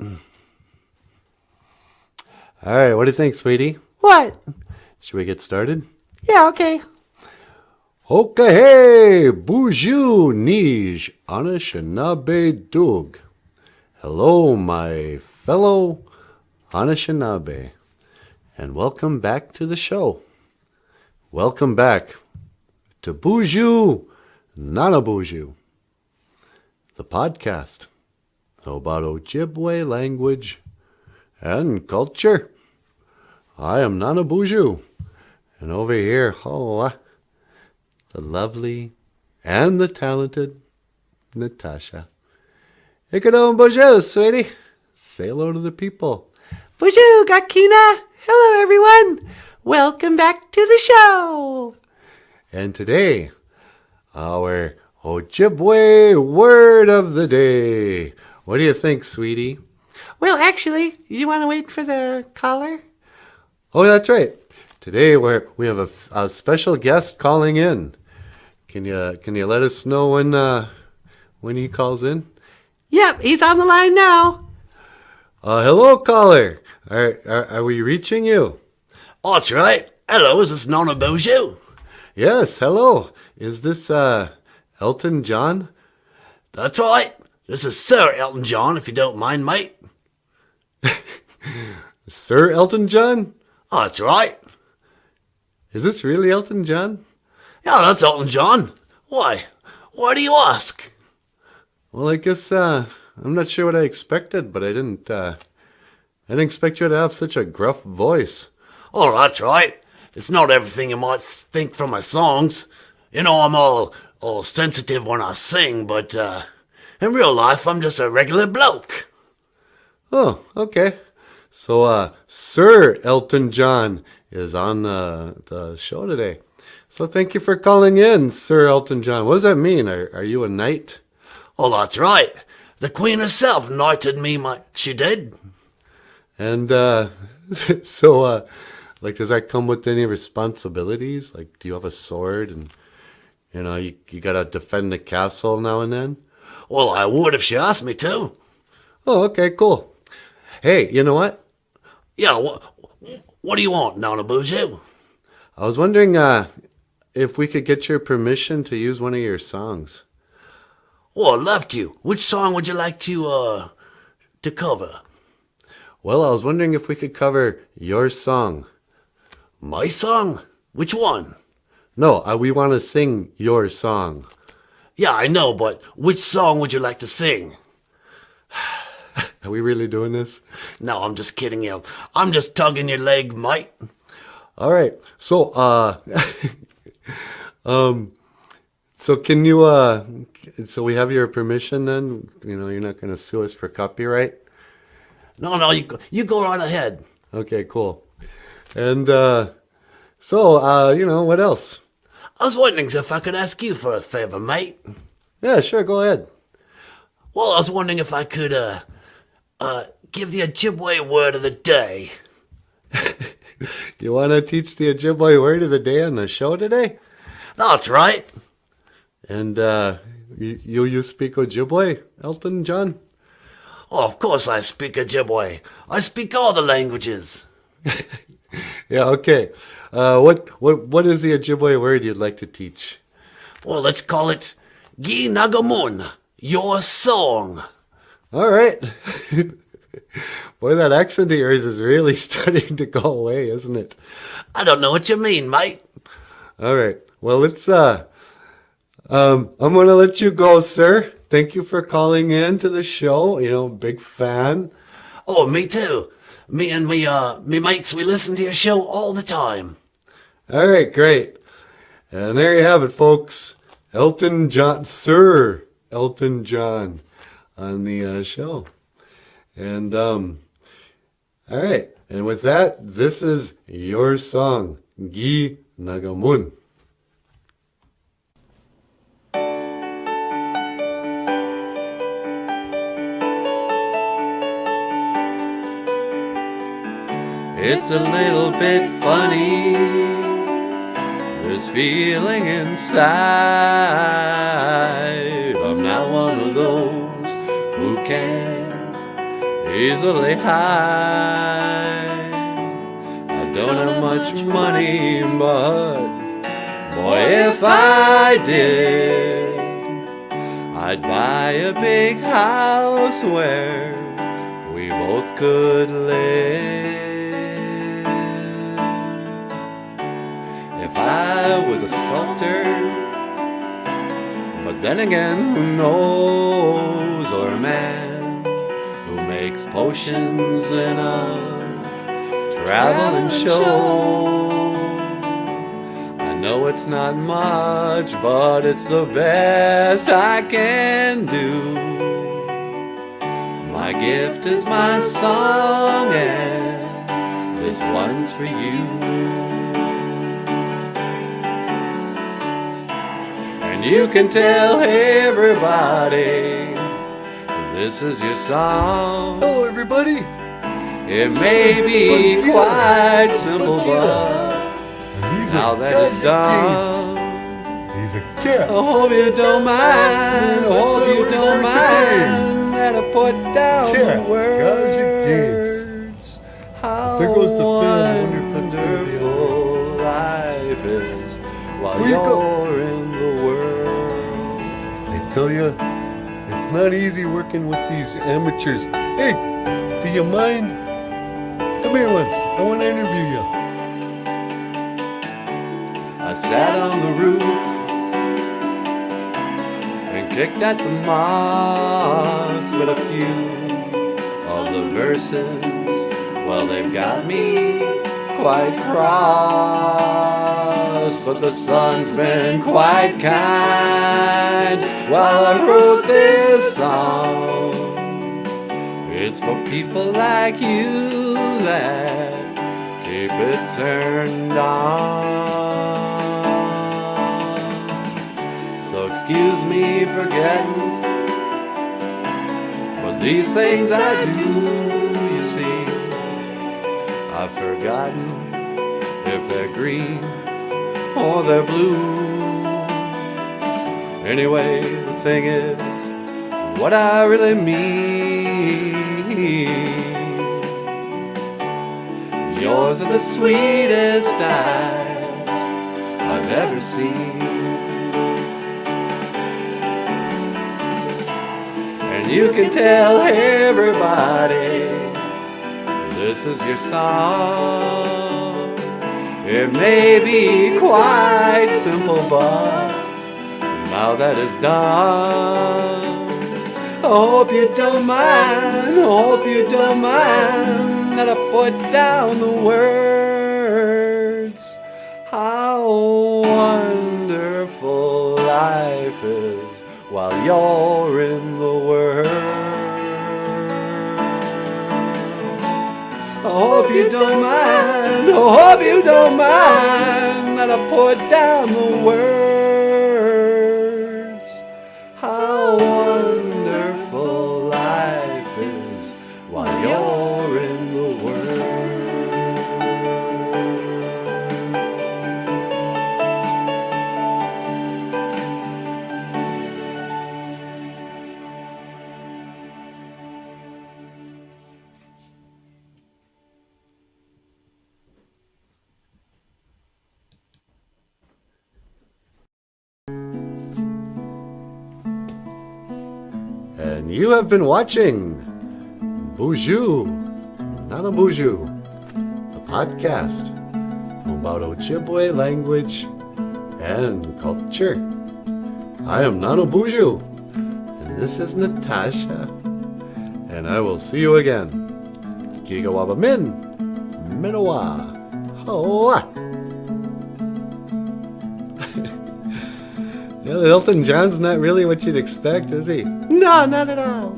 All right, what do you think, sweetie? What? Should we get started? Yeah, okay. Okay, BOOZHOO Nij Anishinaabe Dug. Hello, my fellow Anishinaabe, and welcome back to the show. Welcome back to BOOZHOO BOOZHOO, the podcast about Ojibwe language and culture. I am BOOZHOO, and over here, the lovely and the talented Natasha. Ikadon BOOZHOO, sweetie. Say hello to the people. BOOZHOO, Gakina. Hello, everyone. Welcome back to the show. And today, our Ojibwe word of the day. What do you think, sweetie? Well, actually, you want to wait for the caller? Oh, that's right. Today we have a special guest calling in. Can you let us know when he calls in? Yep, he's on the line now. Hello, caller. Are we reaching you? Oh, that's right. Hello, is this Nona BOOZHOO? Yes, hello. Is this Elton John? That's right. This is Sir Elton John, if you don't mind, mate. Sir Elton John? Oh, that's right. Is this really Elton John? Yeah, that's Elton John. Why? Why do you ask? Well, I guess I'm not sure what I expected, but I didn't expect you to have such a gruff voice. Oh, that's right. It's not everything you might think from my songs. You know, I'm all sensitive when I sing, but in real life, I'm just a regular bloke. Oh, okay. So, Sir Elton John is on the show today. So thank you for calling in, Sir Elton John. What does that mean? Are you a knight? Oh, that's right. The Queen herself knighted me, she did. And so, like, does that come with any responsibilities? Like, do you have a sword and, you gotta defend the castle now and then? Well, I would if she asked me to. Oh, okay, cool. Hey, you know what? Yeah, what do you want, Nona BOOZHOO? I was wondering if we could get your permission to use one of your songs. Oh, I'd love to. Which song would you like to cover? Well, I was wondering if we could cover your song. My song? Which one? No, we want to sing your song. Yeah, I know, but which song would you like to sing? Are we really doing this? No, I'm just kidding you. I'm just tugging your leg, mate. All right. So, so can you, so we have your permission then? You're not going to sue us for copyright? No, you go right ahead. Okay, cool. And, so, what else? I was wondering if I could ask you for a favor, mate. Yeah, sure, go ahead. Well, I was wondering if I could, give the Ojibwe word of the day. You want to teach the Ojibwe word of the day on the show today? That's right. And, you speak Ojibwe, Elton John? Oh, of course I speak Ojibwe. I speak all the languages. Yeah, okay. What is the Ojibwe word you'd like to teach? Well, let's call it Gi Nagamun, your song. All right. Boy, that accent of yours is really starting to go away, isn't it? I don't know what you mean, mate. All right. Well, let's, I'm going to let you go, sir. Thank you for calling in to the show. Big fan. Oh, me too. Me and me mates, we listen to your show all the time. All right, great. And there you have it, folks. Elton John, Sir Elton John on the show. And, all right. And with that, this is your song, Gi Nagamun. It's a little bit funny, this feeling inside. I'm not one of those who can easily hide. I don't have much money, but boy, if I did, I'd buy a big house where we both could live. If I was a sculptor, but then again, who knows, or a man who makes potions in a traveling show. I know it's not much, but it's the best I can do. My gift is my song, and this one's for you. And you can tell everybody this is your song. Hello, everybody. It may be quite simple, but now that it's done, He's a cat. I hope you don't mind. I hope you don't mind that I put down Cat, the words. How There goes the fan. I wonder if that's gonna be wonderful life is while Where you go? you're in the world. I tell you, it's not easy working with these amateurs. Hey, do you mind? Come here once. I want to interview you. I sat on the roof and kicked at the moss, but a few of the verses, well, they've got me quite cross. But the sun's been quite kind while I wrote this song. It's for people like you that keep it turned on. So excuse me for getting, but these things I do, you see, I've forgotten if they're green or they're blue. Anyway, the thing is, what I really mean, yours are the sweetest eyes I've ever seen. And you can tell everybody this is your song. It may be quite simple, but now that it's done, I hope you don't mind, I hope you don't mind that I put down the words. How wonderful life is while you're in the world. I hope you don't mind, I hope you don't mind that I put down the words. How wonderful life is while you're in the world. And you have been watching BOOZHOO, not a BOOZHOO, a podcast about Ojibwe language and culture. I am Nano BOOZHOO, and this is Natasha, and I will see you again. Gigawaba Min, Minowa, Hoa. Yeah, Elton John's not really what you'd expect, is he? No, not at all.